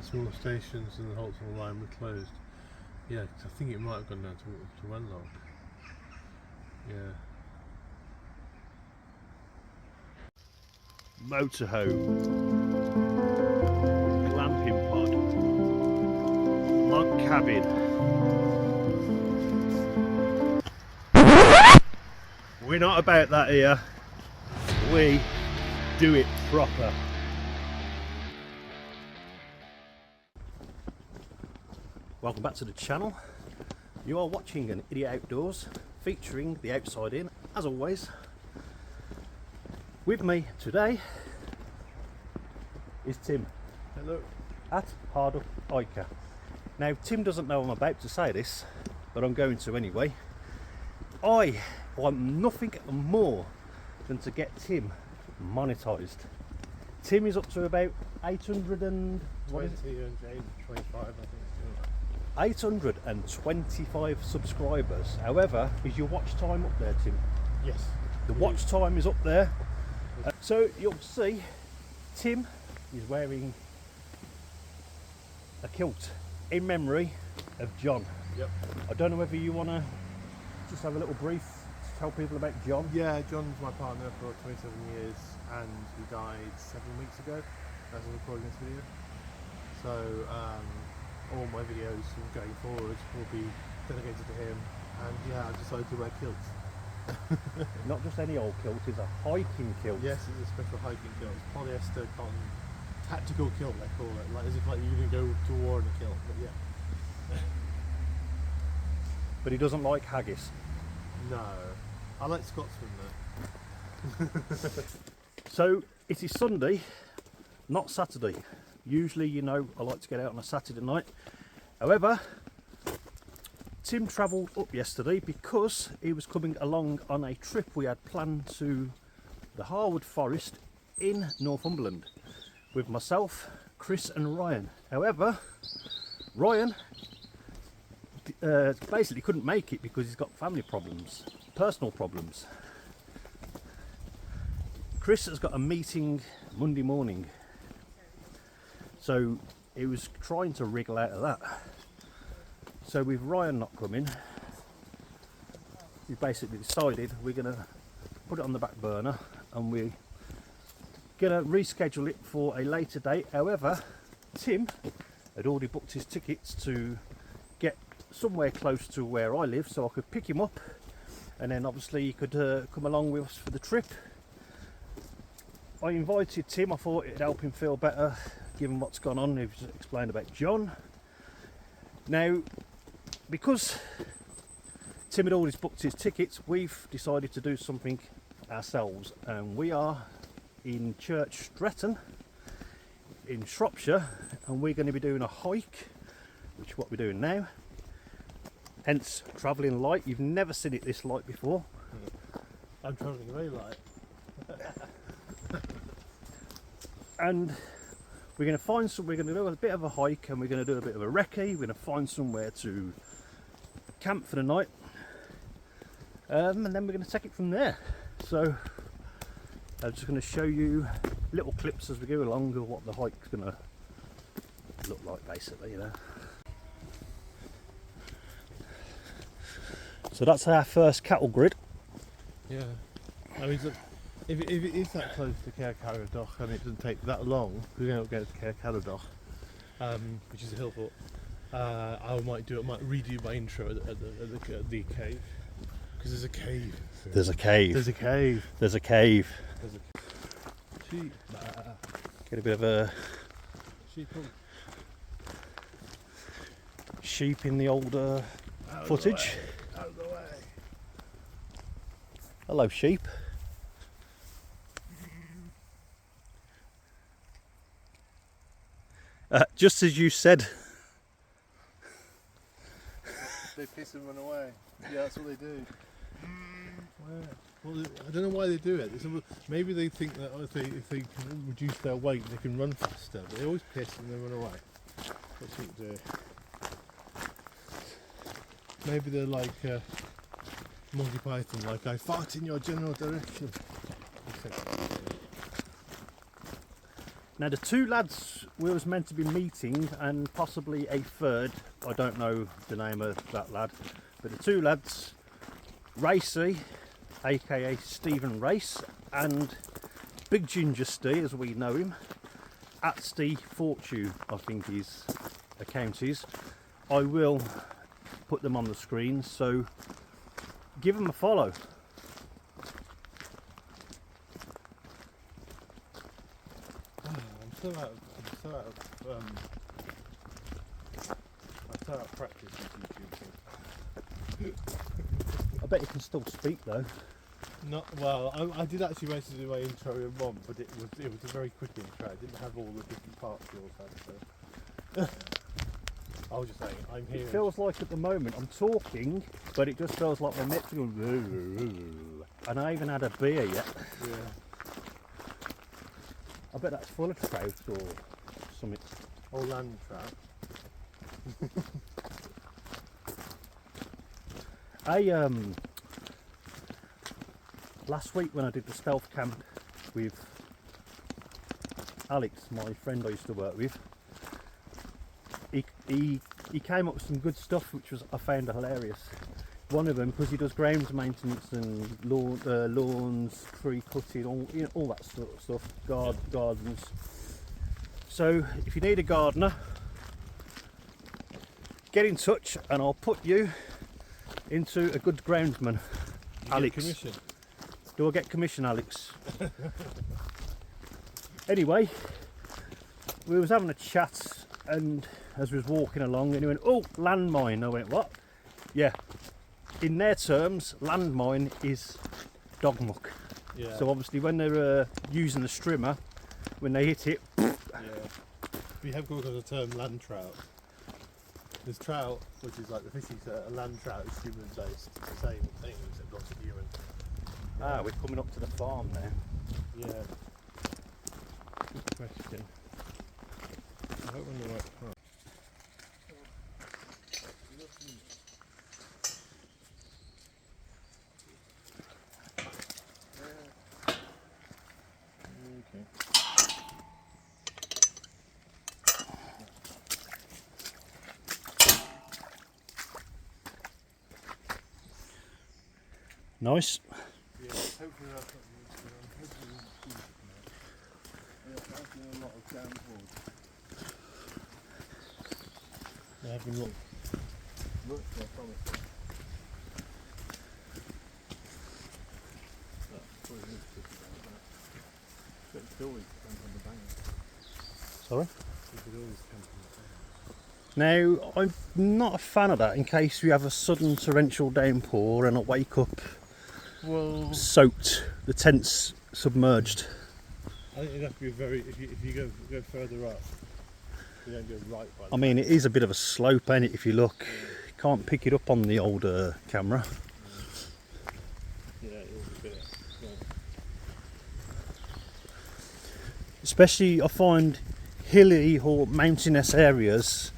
the smaller stations and the Holtzall line were closed. Yeah, 'cause I think it might have gone down to Wenlock. Yeah. Motorhome, glamping pod, log cabin. We're not about that here. We do it proper. Welcome back to the channel. You are watching an Idiot Outdoors featuring the outside in, as always. With me today is Tim. Hello. At Harwood Forest. Now, Tim doesn't know I'm about to say this, but I'm going to anyway. I want nothing more than to get Tim monetised. Tim is up to about 800 and... what is it? 25, I think. 825 subscribers. However, is your watch time up there, Tim? Yes. The watch time is up there. So you'll see Tim is wearing a kilt in memory of John. Yep. I don't know whether you want to just have a little brief to tell people about John. Yeah, John's my partner for 27 years and he died 7 weeks ago as I'm recording this video. So all my videos from going forward will be dedicated to him, and yeah, I decided to wear kilts. Not just any old kilt, it's a hiking kilt. Yes, it's a special hiking kilt. It's polyester cotton tactical kilt, they call it, like as if like you're going to go to war in a kilt. But yeah. But he doesn't like haggis. No, I like Scotsman though. So it is Sunday, not Saturday. Usually, you know, I like to get out on a Saturday night. However, Tim travelled up yesterday because he was coming along on a trip we had planned to the Harwood Forest in Northumberland with myself, Chris and Ryan. However, Ryan basically couldn't make it because he's got family problems, personal problems. Chris has got a meeting Monday morning, so he was trying to wriggle out of that. So with Ryan not coming, we basically decided we're going to put it on the back burner and we're going to reschedule it for a later date. However, Tim had already booked his tickets to get somewhere close to where I live so I could pick him up, and then obviously he could come along with us for the trip. I invited Tim, I thought it'd help him feel better given what's gone on. He just explained about John. Now, because Tim had always booked his tickets, we've decided to do something ourselves, and we are in Church Stretton in Shropshire, and we're going to be doing a hike, which is what we're doing now, hence travelling light. You've never seen it this light before. I'm travelling very light. And we're going to find some, we're going to do a bit of a hike, and we're going to do a bit of a recce. We're going to find somewhere to camp for the night, and then we're going to take it from there. So I'm just going to show you little clips as we go along of what the hike's going to look like, basically, you know. So that's our first cattle grid. Yeah. I mean, look, if it is that close to Caer Caradoc and it doesn't take that long, we're going to go to Caer Caradoc, which is a hill fort. I might redo my intro at the cave, because there's a cave. There's a cave. There's a cave. There's a cave. There's a sheep. Get a bit of a Sheep. sheep in the older footage. Out of the way. Hello, sheep. Just as you said. They piss and run away. Yeah, that's what they do. Well, I don't know why they do it. Maybe they think that if they can reduce their weight, they can run faster. But they always piss and then run away. That's what they do. Maybe they're like Monty Python, like I fart in your general direction. Now the two lads we was meant to be meeting, and possibly a third. I don't know the name of that lad, but the two lads, Racy, aka Stephen Race, and Big Ginger Steve, as we know him, at Steve Fortune, I think his account is. I will put them on the screen, so give them a follow. I'm so out of practice with YouTube. I bet you can still speak though. Not well. I did actually manage to do my intro in one, but it was a very quick intro. I didn't have all the different parts you all had. So I was just saying, I'm here. It feels like at the moment I'm talking, but it just feels like my lips are going. And I haven't had a beer yet. Yeah. I bet that's full of trout or something. Or land trout. Last week when I did the stealth camp with Alex, my friend I used to work with, he came up with some good stuff which I found hilarious. One of them, because he does grounds maintenance and lawns, tree cutting, all that sort of stuff, gardens. So if you need a gardener, get in touch and I'll put you into a good groundsman. Alex. Commission. Do I get commission, Alex? Anyway, we was having a chat, and as we was walking along, and he went, "Oh, landmine." I went, "What?" Yeah. In their terms, landmine is dog muck. Yeah. So obviously, when they're using the strimmer, when they hit it, Yeah. We have called the term land trout. There's trout, which is like the fishy a land trout is human based. It's the same thing except lots of human. we're coming up to the farm now. Yeah. Good question. I hope we're on the right path. Okay. Nice. Yeah, hopefully that's not a lot of downpours. There have been look, I promise you. Probably needs to be about that. But it could always camp on the bank. Sorry? You could always camp on the bank. Now, I'm not a fan of that in case we have a sudden torrential downpour and I wake up soaked, the tent's submerged. I think it'd have to be if you go further up, you don't go right by the I mean, it is a bit of a slope, ain't it, if you look. You can't pick it up on the older camera. Yeah, it is a bit. Yeah. Especially, I find hilly or mountainous areas,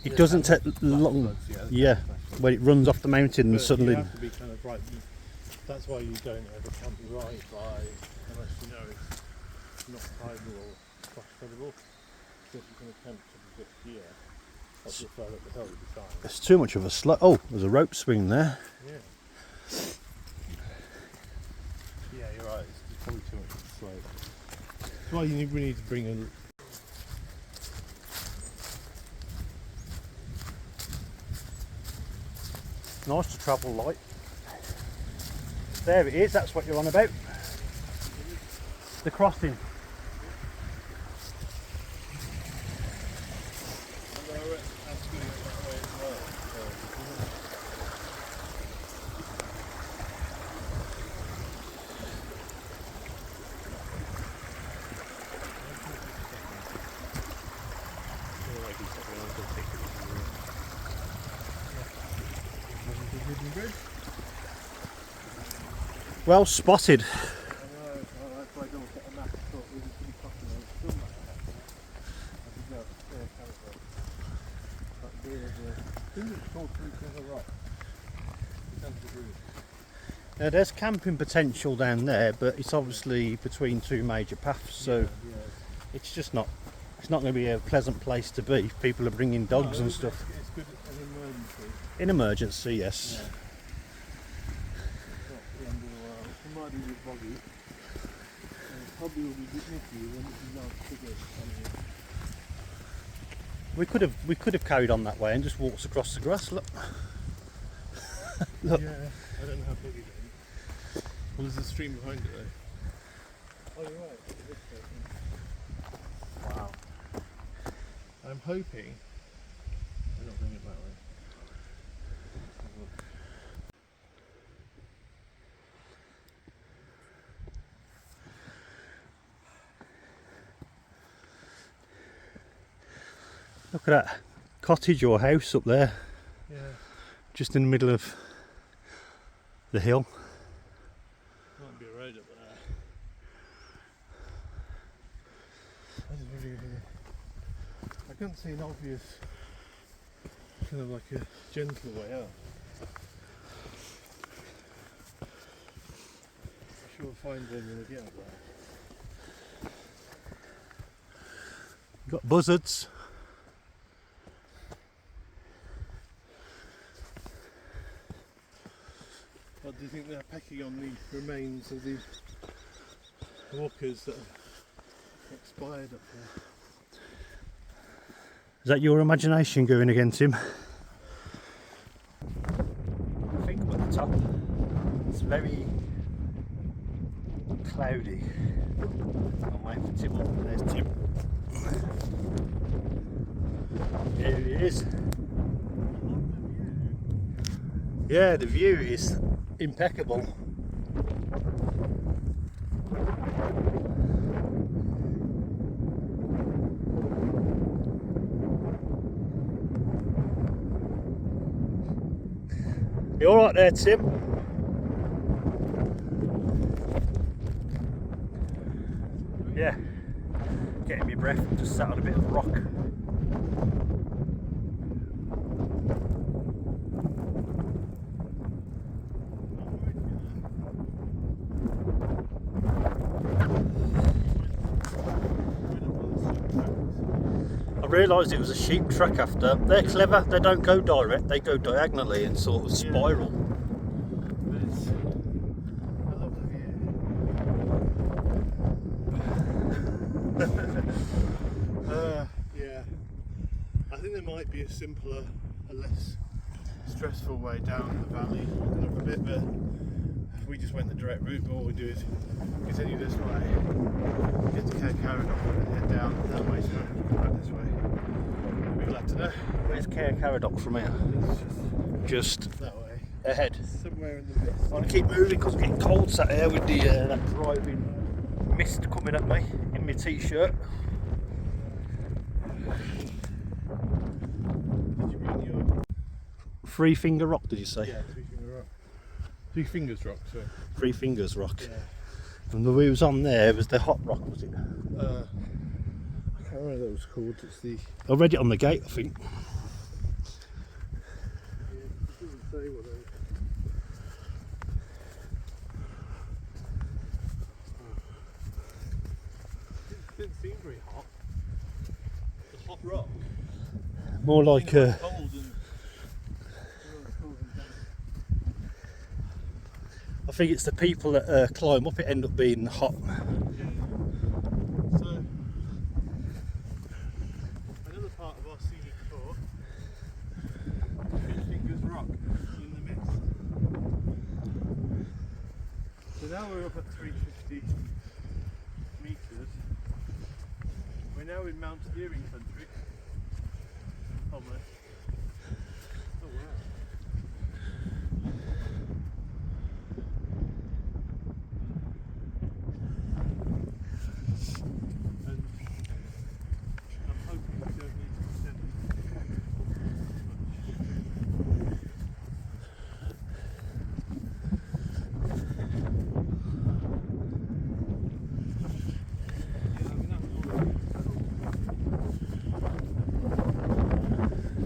it doesn't take long. Yeah, when it runs off the mountain and But suddenly. you have to be kind of right. That's why you don't ever camp right by, unless you know it's not tidal or flash floodable. So if you're going to camp a bit here, up the further up the hill, you'll be fine. It's too much of a slope. Oh, there's a rope swing there. Yeah. Yeah, you're right. It's probably too much of a slope. That's why we need to bring a. Nice to travel light. There it is, that's what you're on about. The crossing. Well spotted. Now there's camping potential down there, but it's obviously between two major paths, so it's just not It's not going to be a pleasant place to be. People are bringing dogs and stuff. It's good as an emergency. In emergency, yes. Yeah. It's not the end of the world. It might be a bit boggy. And it probably will be a bit nicky when it's not sugar coming in. We could have carried on that way and just walked across the grass. Look. Look. Yeah, I don't know how big it is. Well, there's a stream behind it though. Oh, you're right. This way. Wow. I'm hoping they're not going it that way. Look at that cottage or house up there, Yeah. just in the middle of the hill. Might be a road up there. That's really good. I couldn't see an obvious kind of like a gentle way out. I'm sure we'll find them when we get up there. You've got buzzards. What do you think they're pecking on the remains of these walkers that have expired up there? Is that your imagination going again, Tim? I think I'm at the top. It's very cloudy. I'm waiting for Tim up. There's Tim. There he is. Yeah, the view is impeccable. You alright there, Tim? Yeah. Getting me breath, just sat on a bit of rock. I realised it was a sheep track after. They're clever, they don't go direct, they go diagonally and sort of spiral. I love the view. Yeah. I think there might be a simpler, a less stressful way down the valley and up a bit, but if we just went the direct route, all we do is continue this way, get to Cair Caradoc and head down that way, so we don't have to come back this way. We'd be glad to know. Where's Cair Caradoc from here? It's Just that way. ahead. Somewhere in the mist. I want to keep moving because I'm getting cold sat here with the that driving mist coming at me in my t-shirt. Did you bring your... Three Finger Rock, did you say? Yeah, Three Finger Rock. Three Fingers Rock, sorry. Three Fingers Rock. Yeah. And the we was on there was the Hot Rock, was it? I can't remember what it was called. It's the... I read it on the gate, I think. Yeah, it doesn't say what it is. It didn't seem very hot. The Hot Rock. More like Cold a... and... I think it's the people that climb up it end up being hot. So, another part of our scenic tour, Three Fingers Rock in the mist. So now we're up at 350 metres. We're now in mountaineering country. Almost. Oh wow. And I'm hoping we don't need to descend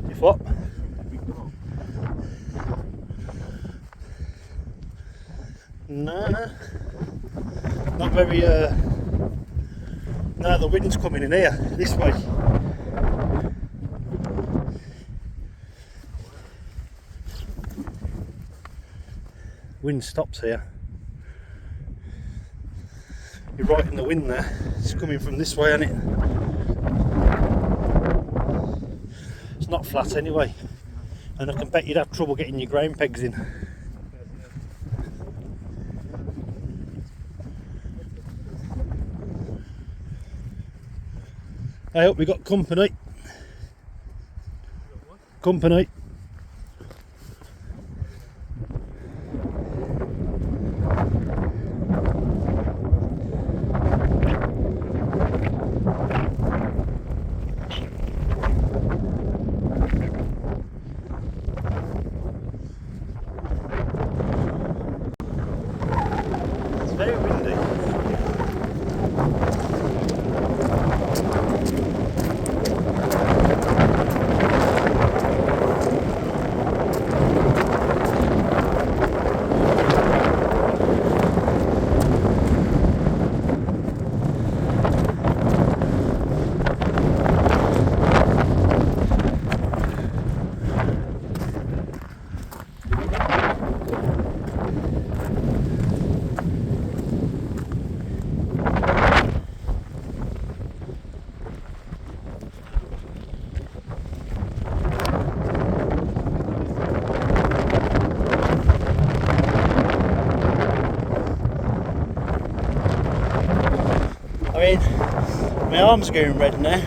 If what? No. Not No, the wind's coming in here, this way. Wind stops here. You're right in the wind there. It's coming from this way, isn't it? It's not flat anyway. And I can bet you'd have trouble getting your ground pegs in. I hope we got company. Company. It's very windy. I mean, my arm's going red now.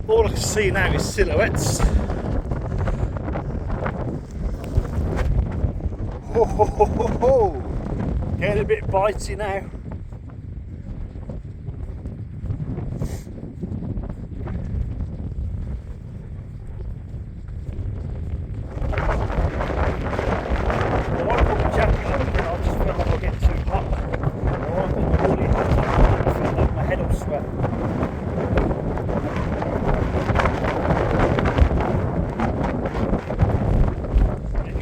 All I can see now is silhouettes. Ho, ho, ho, ho, ho. Getting a bit bitey now. I won't put my jacket on because I'll just feel like I'll get too hot. I won't put my woolly hat on, I feel like my head will sweat.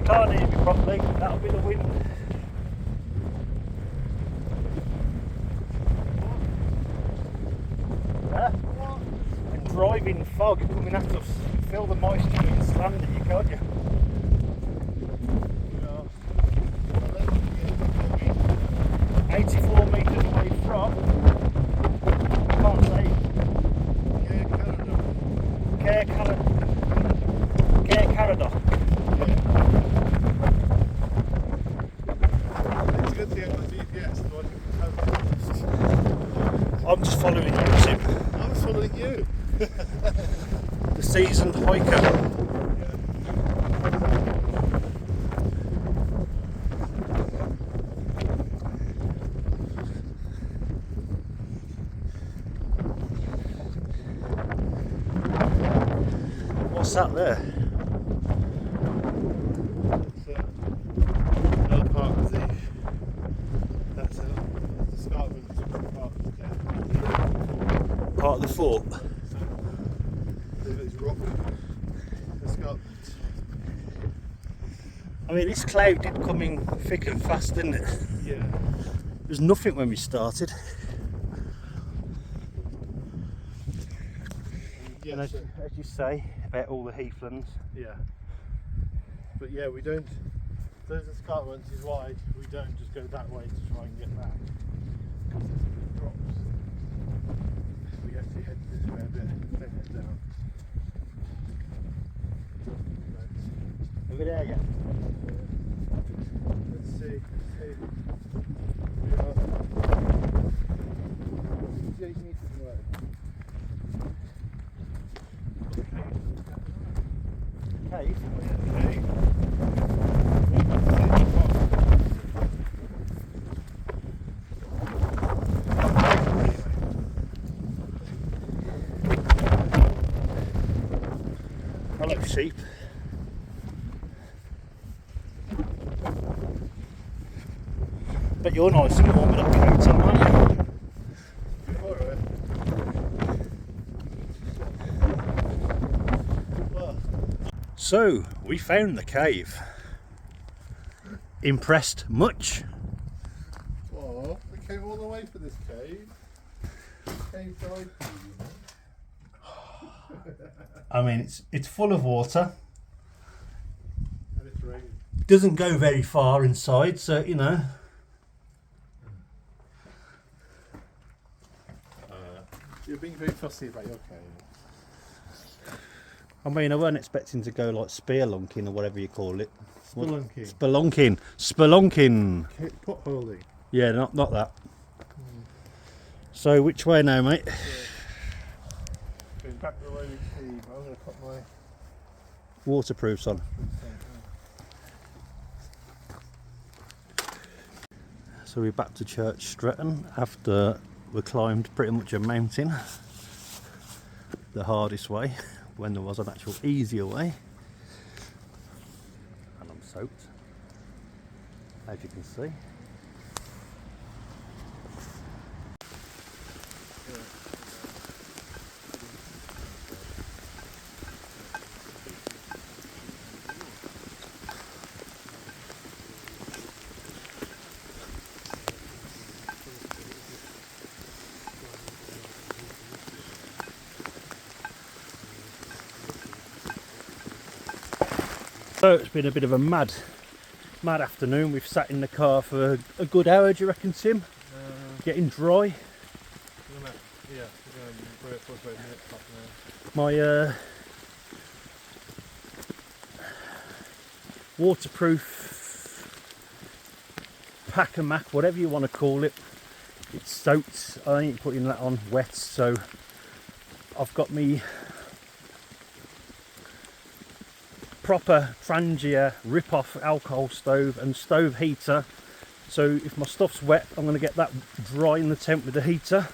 Can't hear me properly, that'll be the wind. And driving fog coming at us. Feel the moisture in slant at you, can't you? 84 metres away from, I can't say. Cair Caradoc. I'm just following you, Tim. I was following you. The seasoned hiker. What's that there? Another part of the. That's the escarpment part of the Part of the fort. There's rock escarpment. I mean, this cloud did come in thick and fast, didn't it? Yeah. There was nothing when we started. Yeah. And as you say about all the heathlands. Yeah. But yeah, we don't. Those escarpments is why we don't just go that way to try and get back. Because there's drops. We actually head this way a bit, then head down. Over there, yeah. Let's see. We are 58 metres away. Cave. Okay. Hello, sheep. Bet you're nice and warm with that coat on, aren't you? So, we found the cave. Impressed much? Oh, we came all the way for this cave. Cave died for you. I mean, it's full of water. And it's raining. Doesn't go very far inside, so you know. You're being very fussy about your cave. I mean, I weren't expecting to go like spearlunking or whatever you call it. Spelunking. Spelunking. Potholing. Yeah, not that. So which way now, mate? Going back the way we came. I'm going to put my Waterproofs on. So we're back to Church Stretton after we climbed pretty much a mountain the hardest way when there was an actual easier way. And I'm soaked, as you can see. So it's been a bit of a mad afternoon. We've sat in the car for a good hour, do you reckon, Tim? Getting dry. Yeah, we're going for about a minute top now. My waterproof pack-a-mac, whatever you want to call it, it's soaked. I ain't putting that on wet, so I've got me proper Frangia rip-off alcohol stove and stove heater, so if my stuff's wet I'm going to get that dry in the tent with the heater.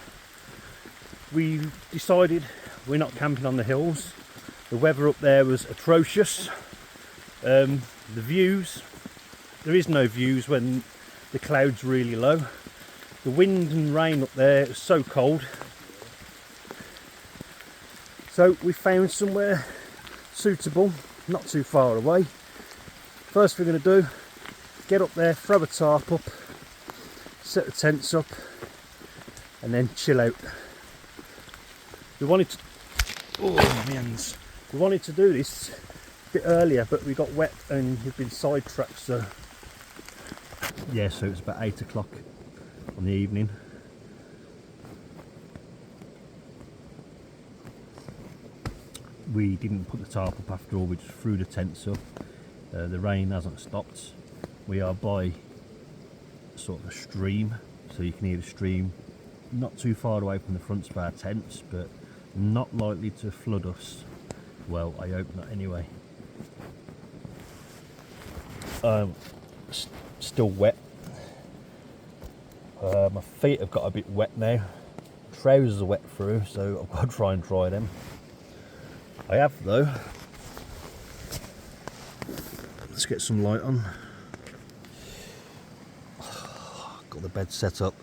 We decided we're not camping on the hills. The weather up there was atrocious. The views, there is no views when the clouds really low. The wind and rain up there is so cold, so we found somewhere suitable, not too far away. First thing we're going to do, get up there, throw a tarp up, set the tents up, and then chill out. We wanted to, oh my hands, we wanted to do this a bit earlier, but we got wet and we've been sidetracked. So yeah, so it's about 8 o'clock on the evening. We didn't put the tarp up after all, we just threw the tents up. The rain hasn't stopped. We are by sort of a stream, so you can hear the stream not too far away from the fronts of our tents, but not likely to flood us. Well, I hope not anyway. Still wet. My feet have got a bit wet now. Trousers are wet through, so I've got to try and dry them. I have though. Let's get some light on. Got the bed set up.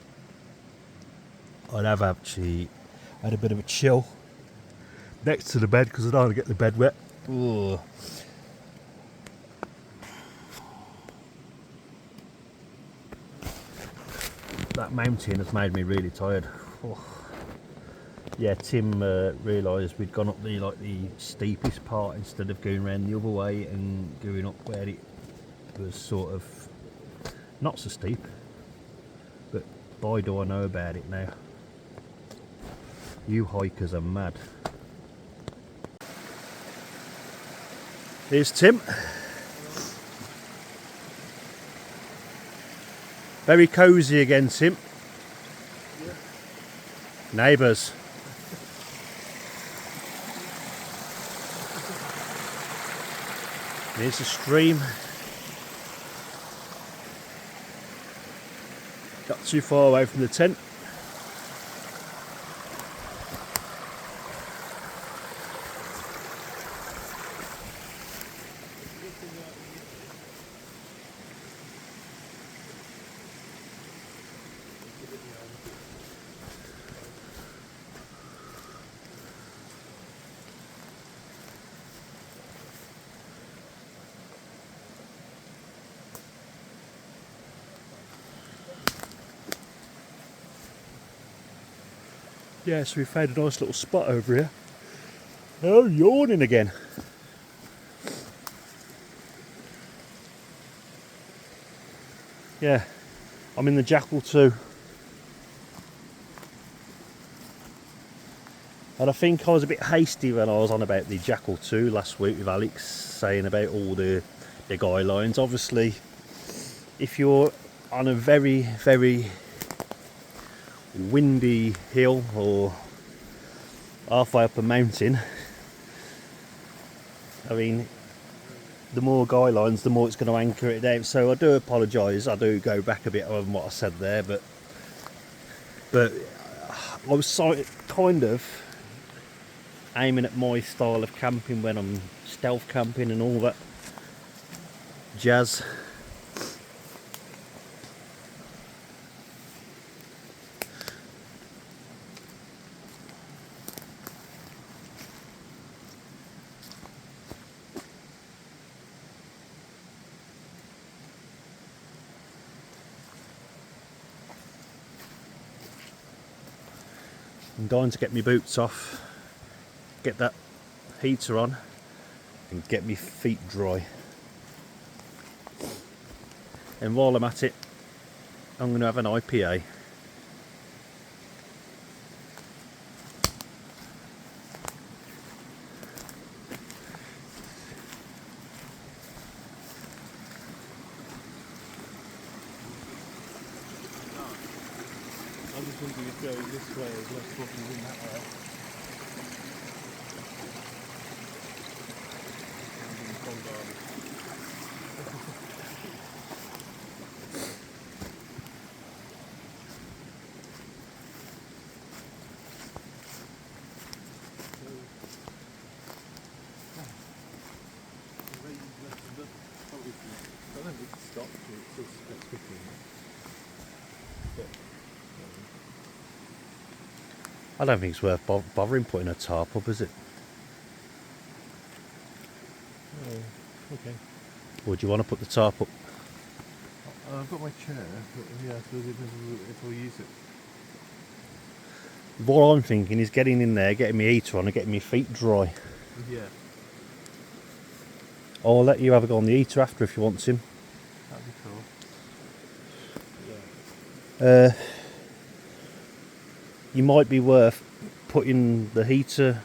I have actually had a bit of a chill next to the bed because I don't want to get the bed wet. Ooh. That mountain has made me really tired. Oh. Yeah, Tim realised we'd gone up the steepest part instead of going around the other way and going up where it was sort of not so steep. But boy, do I know about it now. You hikers are mad. Here's Tim. Very cosy again, Tim. Yeah. Neighbours. Here's the stream. Not too far away from the tent. Yeah, so we found a nice little spot over here. Oh, yawning again. Yeah, I'm in the Jackal 2. And I think I was a bit hasty when I was on about the Jackal 2 last week with Alex, saying about all the guidelines. Obviously, if you're on a very, very windy hill or halfway up a mountain, I mean, the more guidelines, the more it's going to anchor it down. So I do apologise. I do go back a bit on what I said there, but I was kind of aiming at my style of camping when I'm stealth camping and all that jazz. I'm dying to get my boots off, get that heater on and get my feet dry. And while I'm at it, I'm going to have an IPA. I'm just wondering if going this way is less popular than that way. I don't think we can stop, it's still quickly. I don't think it's worth bothering putting a tarp up, is it? Oh, okay. Or do you want to put the tarp up? I've got my chair, but yeah, I suppose it depends if we'll use it. What I'm thinking is getting in there, getting my heater on and getting my feet dry. Yeah. I'll let you have a go on the heater after if you want to. That'd be cool. Yeah. You might be worth putting the heater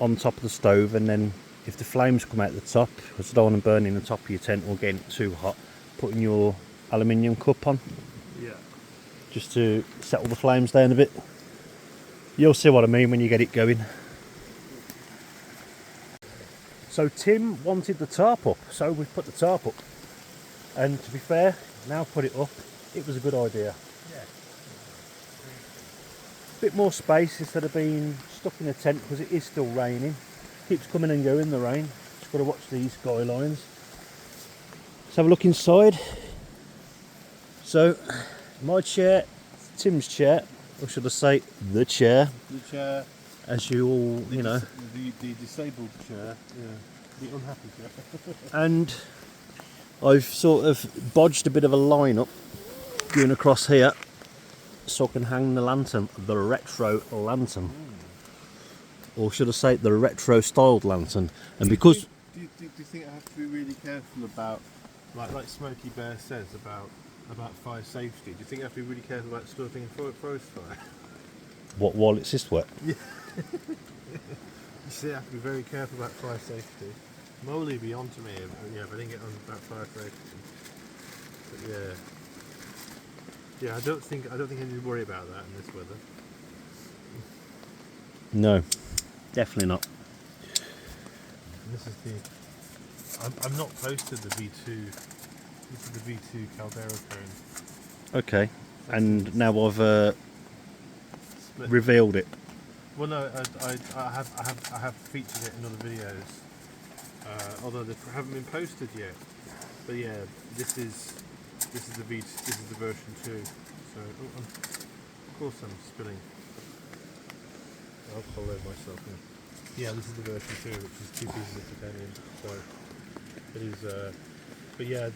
on top of the stove, and then if the flames come out the top, because I don't want them burning the top of your tent or getting it too hot, putting your aluminium cup on. Yeah. Just to settle the flames down a bit. You'll see what I mean when you get it going. So Tim wanted the tarp up, so we put the tarp up. And to be fair, now put it up, it was a good idea. Yeah. Bit more space instead of being stuck in a tent, because it is still raining. Keeps coming and going, the rain. Just got to watch these guidelines. Let's have a look inside. So, my chair, Tim's chair, or should I say the chair, The chair, as you all, you know. the disabled chair, yeah, the unhappy chair. And I've sort of bodged a bit of a line up going across here so I can hang the lantern, the retro lantern. Or should I say the retro styled lantern. And because Do you think I have to be really careful about, like Smokey Bear says about fire safety? Do you think I have to be really careful about starting a forest fire? what, while it's this wet? Yeah. You see, I have to be very careful about fire safety. Molly be on to me if I didn't get on about fire safety. But yeah, I don't think I need to worry about that in this weather. No, definitely not. And this is the. I'm not close to the V2. This is the V2 Caldera cone. Okay, and now I've Split. revealed it. Well, no, I have featured it in other videos, although they haven't been posted yet. But yeah, this is the version 2. So, of course I'm spilling. I'll follow myself in. Yeah, this is the version 2, which is 2 pieces of titanium. So it is. But yeah,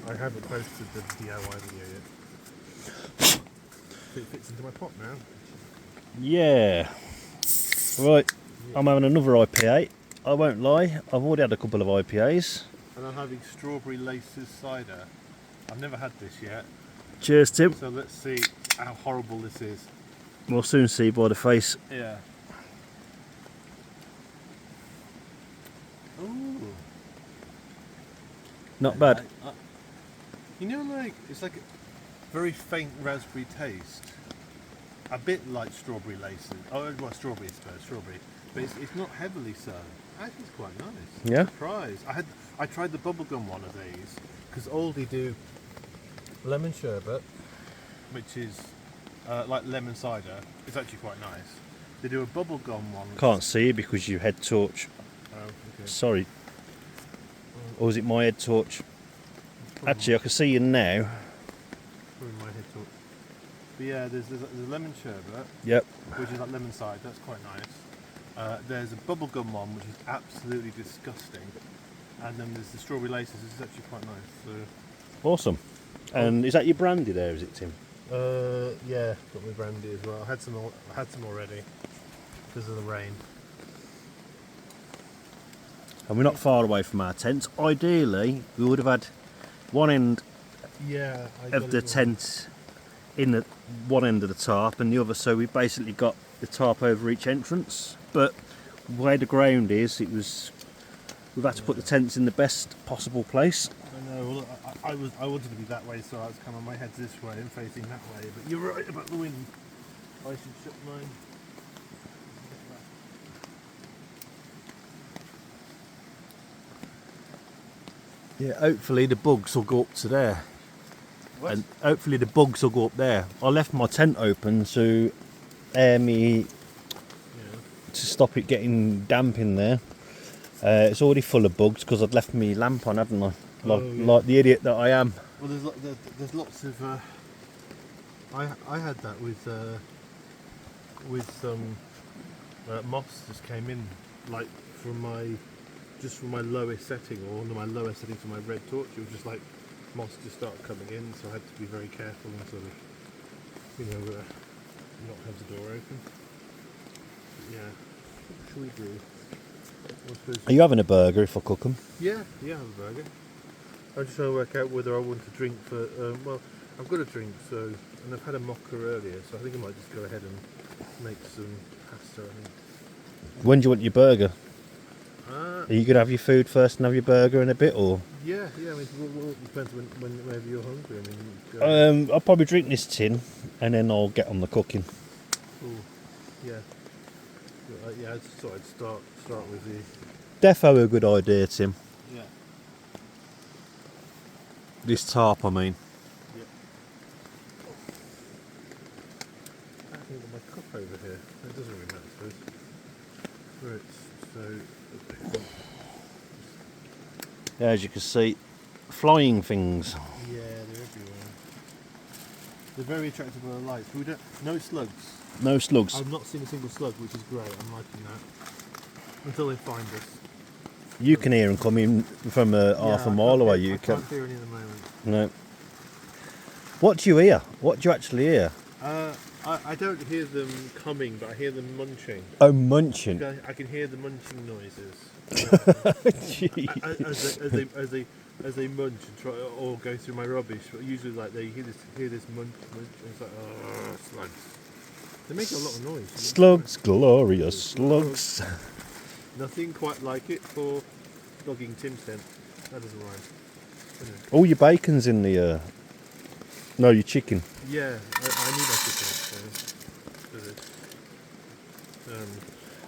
I haven't posted the DIY video yet. So it fits into my pot now. Yeah. Right, I'm having another IPA. I won't lie, I've already had a couple of IPAs. And I'm having strawberry laces cider. I've never had this yet, Cheers, Tim. so let's see how horrible this is. We'll soon see by the face. Yeah. Ooh. Not bad. You know, like, it's like a very faint raspberry taste. A bit like strawberry laces. Oh, well, strawberry, I suppose, strawberry. But it's not heavily so. Actually, it's quite nice. Yeah? Surprised. I tried the bubblegum one of these, because Aldi do lemon sherbet, which is like lemon cider. It's actually quite nice. They do a bubblegum one. Can't see you because you head torch. Oh, okay. Sorry. Or is it my head torch? Actually, I can see you now. Probably my head talk. But yeah, there's a lemon sherbet, Yep. which is like lemon cider. That's quite nice. There's a bubblegum one, which is absolutely disgusting. And then there's the strawberry laces, which is actually quite nice. So. Awesome. And is that your brandy there, is it, Tim? Yeah, got my brandy as well. I had some already because of the rain. And we're not far away from our tents. Ideally, we would have had one end Yeah. of the tent in the one end of the tarp and the other, so we basically got the tarp over each entrance. But where the ground is, we've had to put the tents in the best possible place. I know. Well, I wanted to be that way, so I was kind of my head's this way and facing that way. But you're right about the wind. I should shut mine. Yeah, hopefully the bugs will go up to there. What? And hopefully the bugs will go up there. I left my tent open to air me, Yeah. to stop it getting damp in there. It's already full of bugs because I'd left my lamp on, hadn't I? Like the idiot that I am. Well, there's lots of. I had that with some moths just came in, like from my lowest setting, or under my lowest setting for my red torch. It was just like moths just started coming in, so I had to be very careful and sort of, not have the door open. But yeah, what should we do? I suppose- Are you having a burger if I cook them? Yeah, I have a burger. I'm just trying to work out whether I want to drink for. Well, I've got a drink, and I've had a mocha earlier, so I think I might just go ahead and make some pasta. I think. When do you want your burger? Ah, Are you going to have your food first and have your burger in a bit, or? yeah. I mean, it depends whenever you're hungry. I mean, I'll probably drink this tin and then I'll get on the cooking. ooh, yeah. Yeah, I just thought I'd start with the. Defo a good idea, Tim. Yeah. This tarp, I mean. Yeah. I think I've got my cup over here. It doesn't really matter, I suppose. Right, so. As you can see, flying things. Yeah, they're everywhere. They're very attractive with the lights. But no slugs. No slugs. I've not seen a single slug, which is great. I'm liking that. Until they find us. You can hear them coming from half a mile away. You I can't hear any at the moment. No. What do you hear? What do you actually hear? I don't hear them coming, but I hear them munching. Oh, munching. I can hear the munching noises Gee. as they munch and try or go through my rubbish. But usually, like they hear this munch, and it's like, oh, slugs. They make a lot of noise. Slugs, glorious slugs. Nothing quite like it for dogging Tim's tent. That doesn't rhyme. All your bacon's in the. No, your chicken. Yeah, I need my chicken.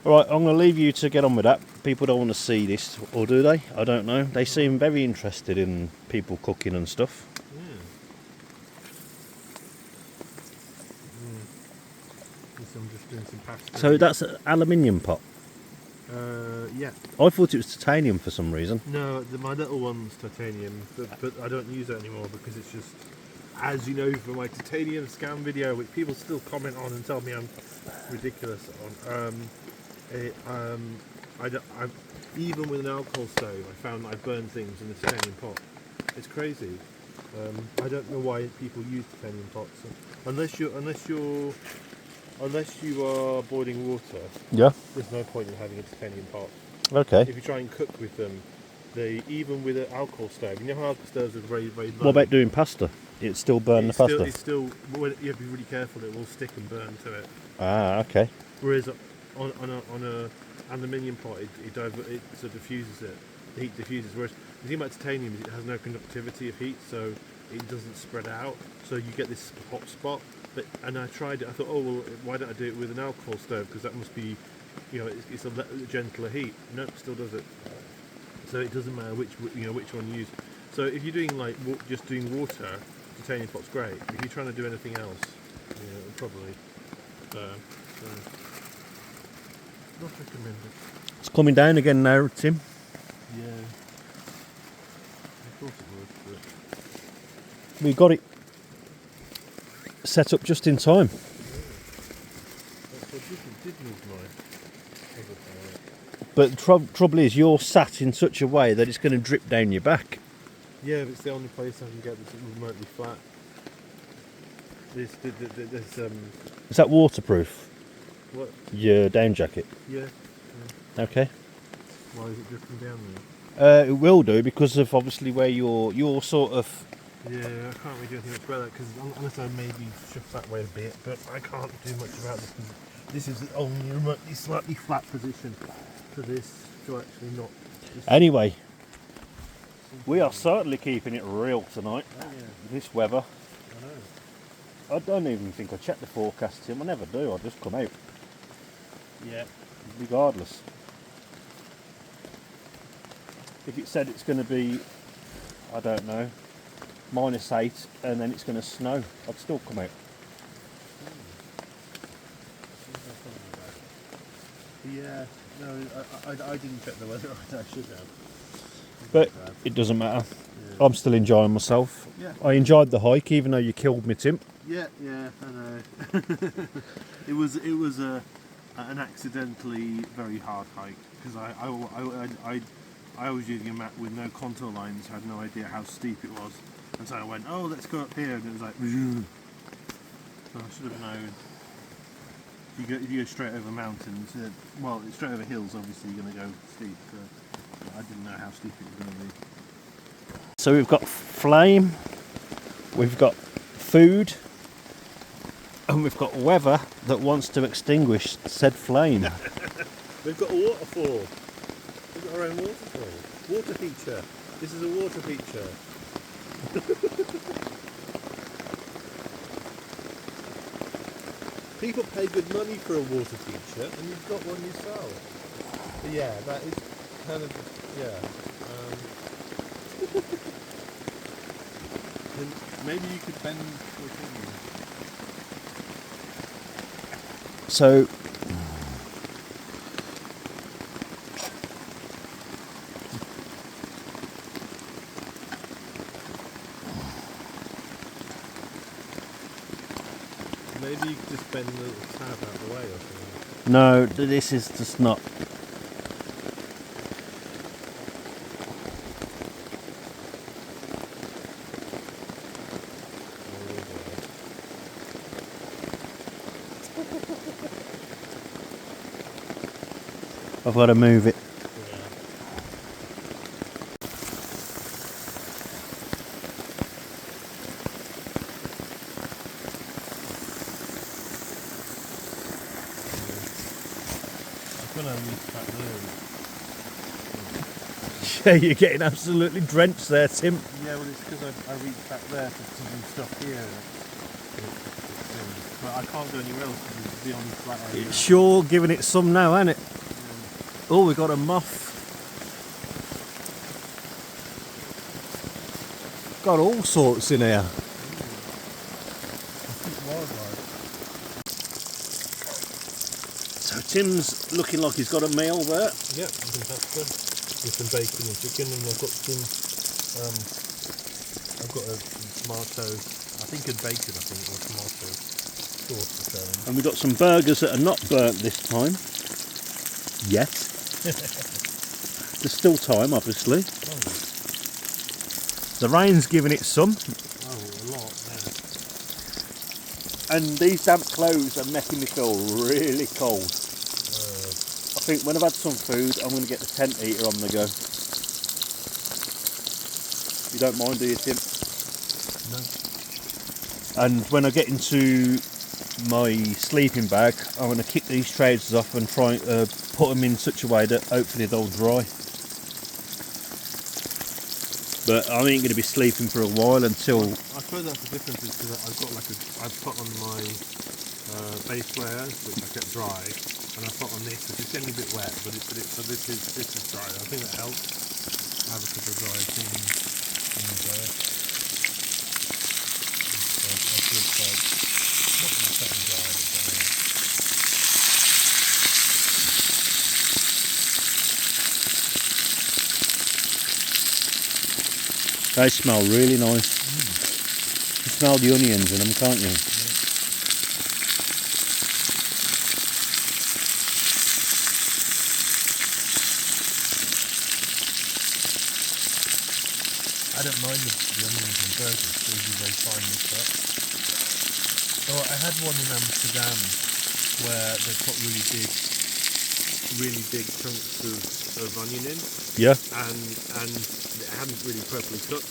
Alright, I'm going to leave you to get on with that. People don't want to see this, or do they? I don't know. They seem very interested in people cooking and stuff. I'm just doing some pasta. So that's an aluminium pot. Yeah. I thought it was titanium for some reason. No, my little one's titanium, but I don't use it anymore because it's just, as you know from my titanium scam video, which people still comment on and tell me I'm ridiculous on. Even with an alcohol stove, I found that I burn things in the titanium pot. It's crazy. I don't know why people use titanium pots unless you're unless you are boiling water, Yeah. there's no point in having a titanium pot. Okay. If you try and cook with them, even with an alcohol stove, you know how alcohol stoves are very, very low? What about doing pasta? It still burn the pasta? It's still, you have to be really careful, it will stick and burn to it. Ah, okay. Whereas on a aluminium pot, it sort of diffuses it. The heat diffuses. Whereas the thing about titanium is it has no conductivity of heat, so it doesn't spread out. So you get this hot spot. And I tried it. I thought, oh well, why don't I do it with an alcohol stove? Because that must be, it's a gentler heat. Nope, still does it. So it doesn't matter which one you use. So if you're doing like just doing water, titanium pot's great. If you're trying to do anything else, probably. Not recommended. It's coming down again now, Tim. Yeah. I thought it would, but We got it set up just in time. that's what did move my other power. But the trouble is, you're sat in such a way that it's going to drip down your back. Yeah, but it's the only place I can get that's remotely flat. There's Is that waterproof? what? Your down jacket? Yeah. Okay. Why is it drifting down there? It will do because of obviously where you're sort of. Yeah, I can't really do anything much about that because unless I maybe shift that way a bit, but I can't do much about this because this is the only remotely slightly flat position for this to actually not. Anyway, we are certainly keeping it real tonight. Oh yeah, This weather. I know. I don't even think I check the forecast, Tim. I never do. I just come out Yeah. regardless. If it said it's going to be, I don't know, -8 and then it's going to snow, I'd still come out. Yeah. No, I didn't check the weather. I should have. But it doesn't matter. Yeah. I'm still enjoying myself. Yeah. I enjoyed the hike, even though you killed me, Tim. Yeah, I know. it was an accidentally very hard hike because I was using a map with no contour lines. I had no idea how steep it was, and so I went, oh, let's go up here, and it was like, so I should have known. If you go straight over mountains, straight over hills, obviously you're going to go steep. I didn't know how steep it was going to be. So we've got flame, we've got food, and we've got weather that wants to extinguish said flame. We've got a waterfall. We've got our own waterfall. Water feature. This is a water feature. People pay good money for a water feature, and you've got one yourself. But yeah, that is kind of and maybe you could bend your opinion. So Maybe you could just bend the little tab out of the way or something. no, this is just not. I've got to move it. Yeah, you're getting absolutely drenched there, Tim. Yeah, well, it's because I reached back there for some stuff here. But I can't go anywhere else because it's the only flat area. It's sure giving it some now, ain't it? Oh, we've got a moth. Got all sorts in here. So Tim's looking like he's got a meal there. Yep, I think that's good. With some bacon and chicken, and I've got some. I've got a tomato. I think a bacon. I think or tomato sauce or something. And we've got some burgers that are not burnt this time. Yet. There's still time, obviously. Oh. The rain's giving it some. Oh, a lot. Yeah. And these damp clothes are making me feel really cold. I think when I've had some food, I'm going to get the tent heater on the go. You don't mind, do you, Tim? No. And when I get into my sleeping bag, I'm going to kick these trousers off and try put them in such a way that hopefully they'll dry. But I ain't going to be sleeping for a while until... I suppose that's the difference, is because I've got like I've put on my base layers, which I kept dry, and I've put on this, which is getting a bit wet, but so this is dry. I think that helps. I have a couple of dry things in there. So I feel quite not completely dry, but They smell really nice. You smell the onions in them, can't you? I don't mind the onions and burgers, those are very finely cut. Oh, I had one in Amsterdam where they put really big chunks of onion in, Yeah. and it hadn't really properly cooked.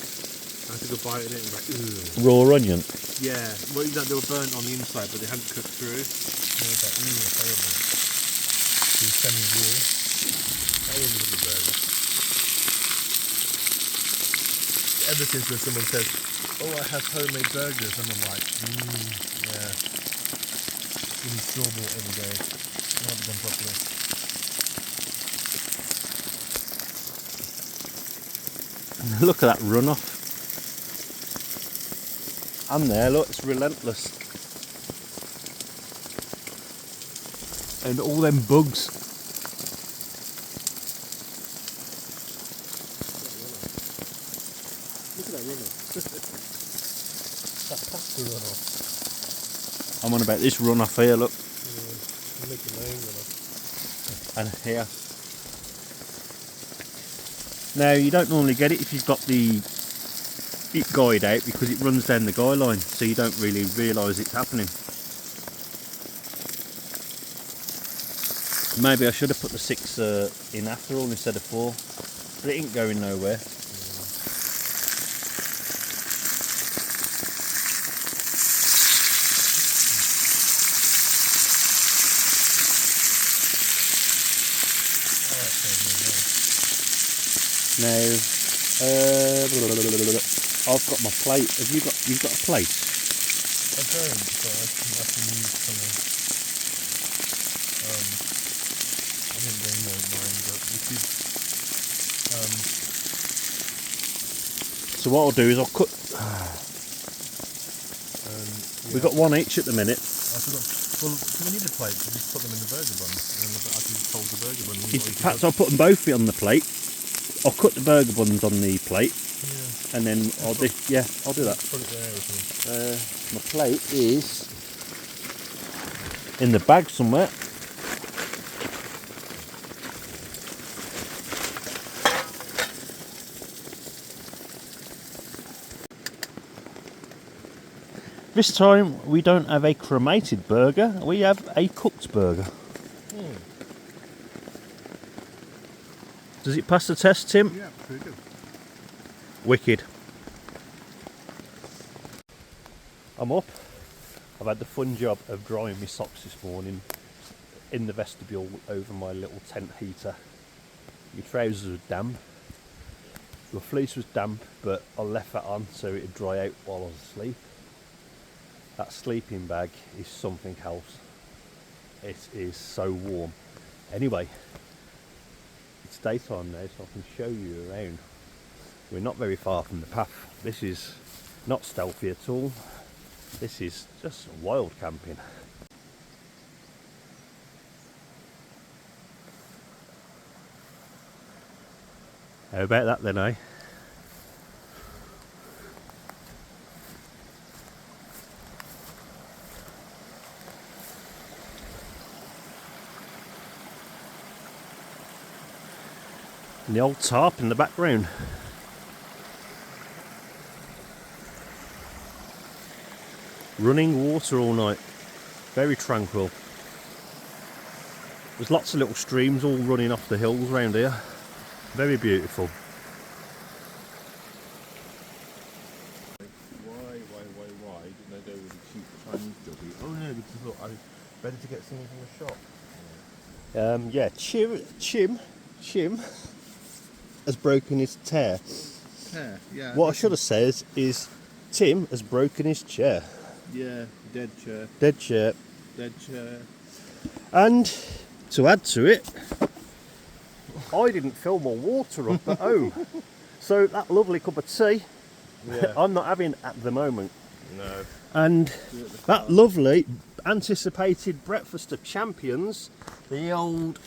I took a bite in it and was like, ugh. Raw onion. Yeah, well, they were burnt on the inside, but they hadn't cooked through. And I was like, ooh, horrible. It was semi-raw. That wasn't a good burger. Ever since when someone says, oh, I have homemade burgers, and I'm like, yeah. You need store-bought every day. Not done properly. Look at that runoff. And there, look, it's relentless. And all them bugs. Look at that runoff. That's past the runoff. I'm on about this runoff here, look. Yeah, I'm making my own runoff. And here. Now, you don't normally get it if you've got the it guide out, because it runs down the guy line, so you don't really realise it's happening. Maybe I should have put the 6 in after all instead of 4, but it ain't going nowhere. Now, I've got my plate. Have you got? You've got a plate? I don't, but I can use some of, I didn't bring mine, but if you, So what I'll do is I'll cut. yeah. We've got one each at the minute. I forgot, well, we need a plate, so just put them in the burger bun, and then I can fold the burger bun. Perhaps I'll put them both on the plate. I'll cut the burger buns on the plate, Yeah. and then I'll do. Yeah, I'll do that. Put it there with me. My plate is in the bag somewhere. This time we don't have a cremated burger, we have a cooked burger. Does it pass the test, Tim? Yeah, pretty good. Wicked. I'm up. I've had the fun job of drying my socks this morning in the vestibule over my little tent heater. My trousers were damp. My fleece was damp, but I left that on so it'd dry out while I was asleep. That sleeping bag is something else. It is so warm. Anyway, it's daytime now, so I can show you around. We're not very far from the path. This is not stealthy at all. This is just wild camping. How about that then, eh? And the old tarp in the background. Running water all night. Very tranquil. There's lots of little streams all running off the hills around here. Very beautiful. Why didn't I go with the cheap Chinese doggy? Oh no, because look, I better to get something from the shop. Yeah, Chim has broken his tear. Yeah. What I should have said is Tim has broken his chair. Yeah, dead chair. Dead chair. Dead chair. And to add to it, I didn't fill my water up at home. So that lovely cup of tea, Yeah. I'm not having at the moment. No. And that lovely anticipated breakfast of champions, the old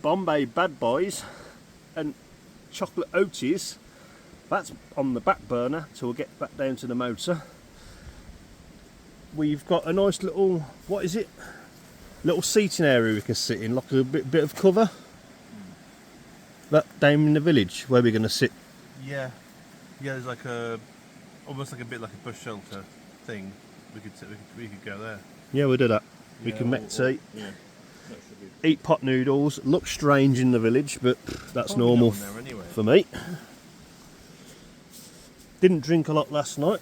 Bombay Bad Boys and chocolate oaties, that's on the back burner till we get back down to the motor. We've got a nice little, what is it? Little seating area we can sit in, like a bit of cover. That down in the village where we're going to sit. Yeah, there's like almost like a bit like a bush shelter thing. We could go there. Yeah, we'll do that. We Yeah, can make tea, yeah, that should be eat pot noodles. Looks strange in the village, but that's probably normal no one there anyway. for me. Didn't drink a lot last night,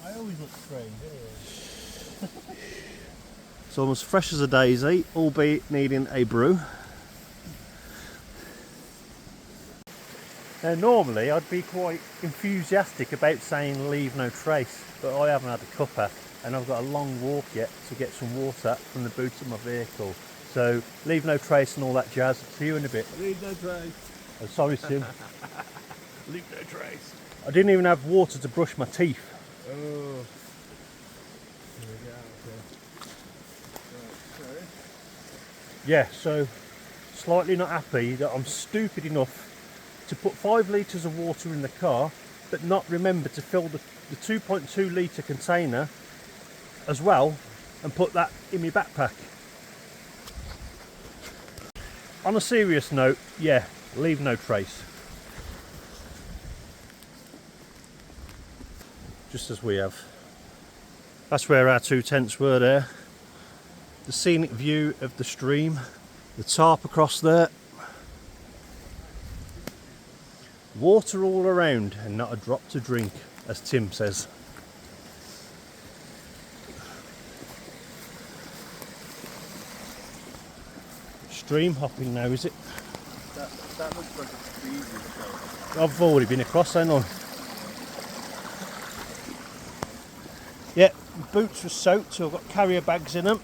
I always look strange anyway. so I'm as fresh as a daisy, albeit needing a brew. Now normally I'd be quite enthusiastic about saying leave no trace, but I haven't had a cuppa and I've got a long walk yet to get some water from the boot of my vehicle. So leave no trace and all that jazz. See you in a bit. Leave no trace. Oh, sorry Tim. Leave no trace. I didn't even have water to brush my teeth. Oh. Here we go. Okay. Right, Yeah, so slightly not happy that I'm stupid enough to put 5 litres of water in the car but not remember to fill the 2.2 litre container as well and put that in my backpack. On a serious note, yeah, leave no trace. Just as we have. That's where our 2 tents were there. The scenic view of the stream, the tarp across there. Water all around and not a drop to drink, as Tim says. Stream hopping now, is it? that looks like it's the easiest place. I've already been across, haven't I? Yeah, boots were soaked, so I've got carrier bags in them.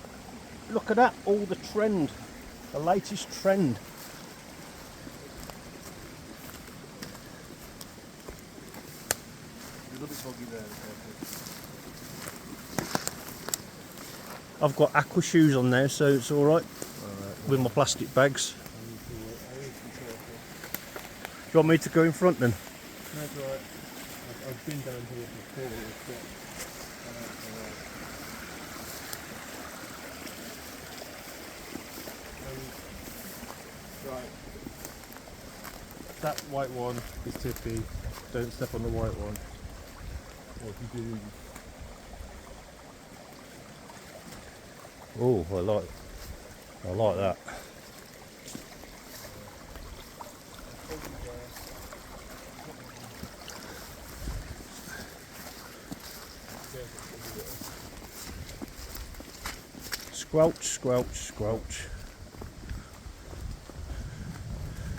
Look at that, all the trend, the latest trend. A little bit boggy there. I've got aqua shoes on now, so it's alright with my plastic bags. Do you want me to go in front then? That's right. I've been down here before. Right. That white one is tippy. Don't step on the white one. Or if you do, Oh, I like that. Squelch, squelch, squelch.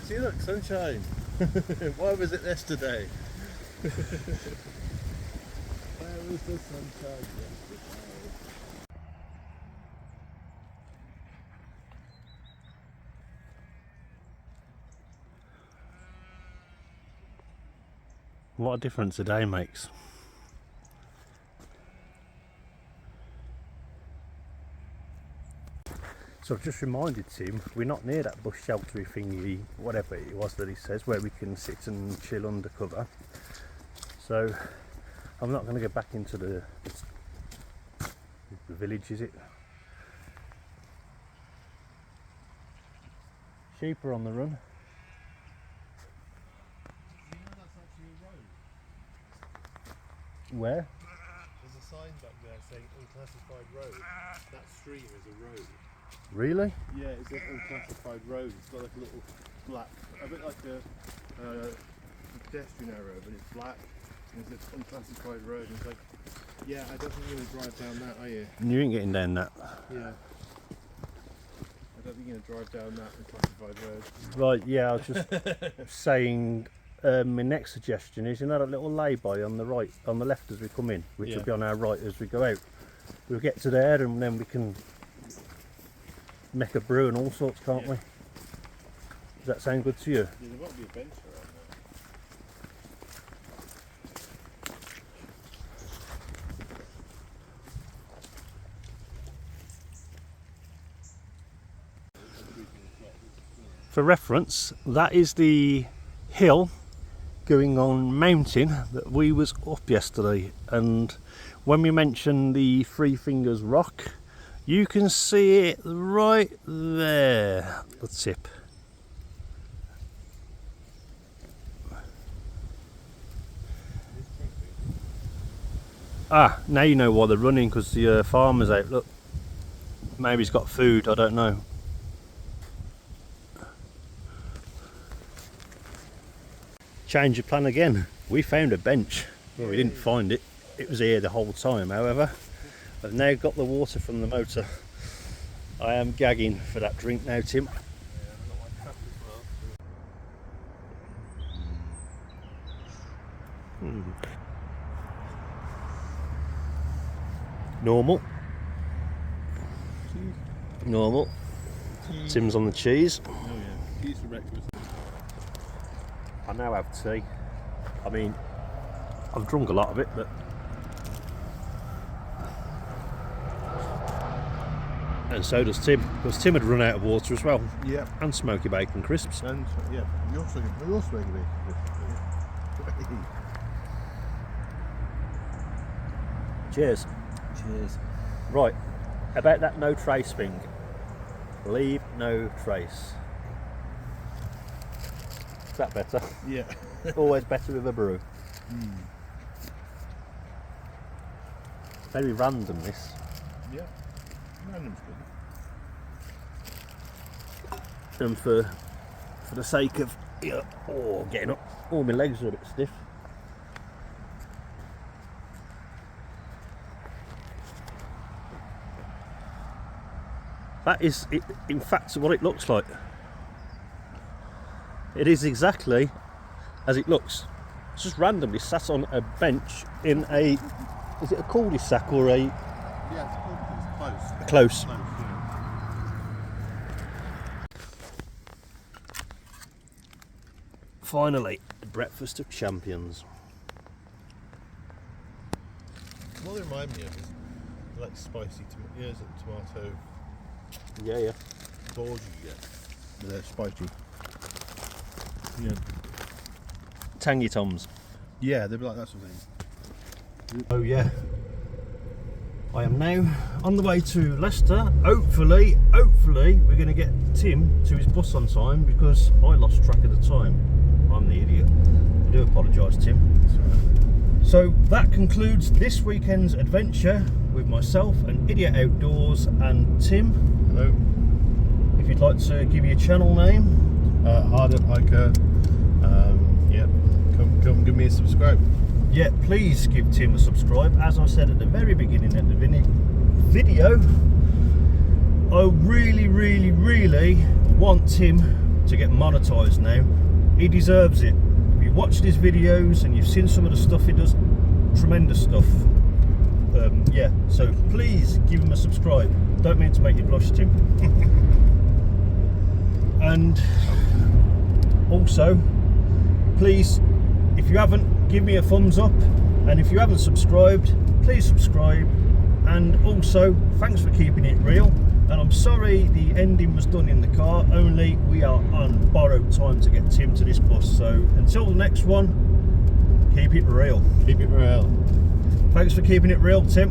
see, look, sunshine. Why was it yesterday? Where was the sunshine yesterday? What a difference a day makes. So I've just reminded Tim, we're not near that bush sheltery thingy, whatever it was that he says, where we can sit and chill under cover. So I'm not going to go back into the village, is it? Sheep are on the run. You know that's actually a road. Where? There's a saying unclassified road. That stream is a road. Really? Yeah, it's an unclassified road. It's got like a little black, a bit like a pedestrian arrow, but it's black. And it's an unclassified road. And it's like, yeah, I don't think you're going to drive down that, are you? You ain't getting down that. Yeah. I don't think you're going to drive down that unclassified road. Right, yeah, I was just saying, my next suggestion is, you know that little lay-by on the right, on the left as we come in, which will be on our right as we go out. We'll get to there and then we can make a brew and all sorts, can't we? Does that sound good to you? Yeah, there might be a bench around there. For reference, that is the hill going on mountain that we was up yesterday, and when we mentioned the Three Fingers Rock, you can see it right there, the tip. Ah, now you know why they're running, because the farmer's out. Look, maybe he's got food, I don't know. Change of plan again. We found a bench. Well, we didn't find it. It was here the whole time, however. I've now got the water from the motor. I am gagging for that drink now, Tim. Normal. Normal. Tim's on the cheese. Oh yeah, cheese for breakfast. I now have tea. I mean, I've drunk a lot of it, but and so does Tim, because Tim had run out of water as well. Yeah. And smoky bacon crisps. And yeah, you're smoking bacon. Cheers. Cheers. Right, about that no trace thing. Leave no trace. Is that better? Yeah. Always better with a brew. Very random, this. Yeah. Random's good. And for the sake of getting up, all my legs are a bit stiff. That is, in fact, what it looks like. It is exactly as it looks. It's just randomly sat on a bench in a, is it a cul-de-sac or a? Yeah, it's Close. Yeah. Finally, breakfast of champions. What they remind me of is like spicy tomato Yeah. balls you get. They're spicy. Yeah. Tangy Toms. Yeah, they'd be like that sort of thing. Oh yeah. I am now on the way to Leicester. Hopefully we're going to get Tim to his bus on time, because I lost track of the time. I'm the idiot. I do apologise, Tim. So that concludes this weekend's adventure with myself and Idiot Outdoors and Tim. Hello. If you'd like to give your channel name. Harder Hiker. Yeah. Come give me a subscribe. Yeah, please give Tim a subscribe. As I said at the very beginning of the video, I really want Tim to get monetized now. He deserves it. If you watched his videos and you've seen some of the stuff he does, tremendous stuff. Yeah, so please give him a subscribe. Don't mean to make you blush, Tim. And also, please, if you haven't, give me a thumbs up, and if you haven't subscribed, please subscribe. And also, thanks for keeping it real. And I'm sorry the ending was done in the car, only we are on borrowed time to get Tim to this bus. So until the next one, keep it real. Keep it real. Thanks for keeping it real, Tim.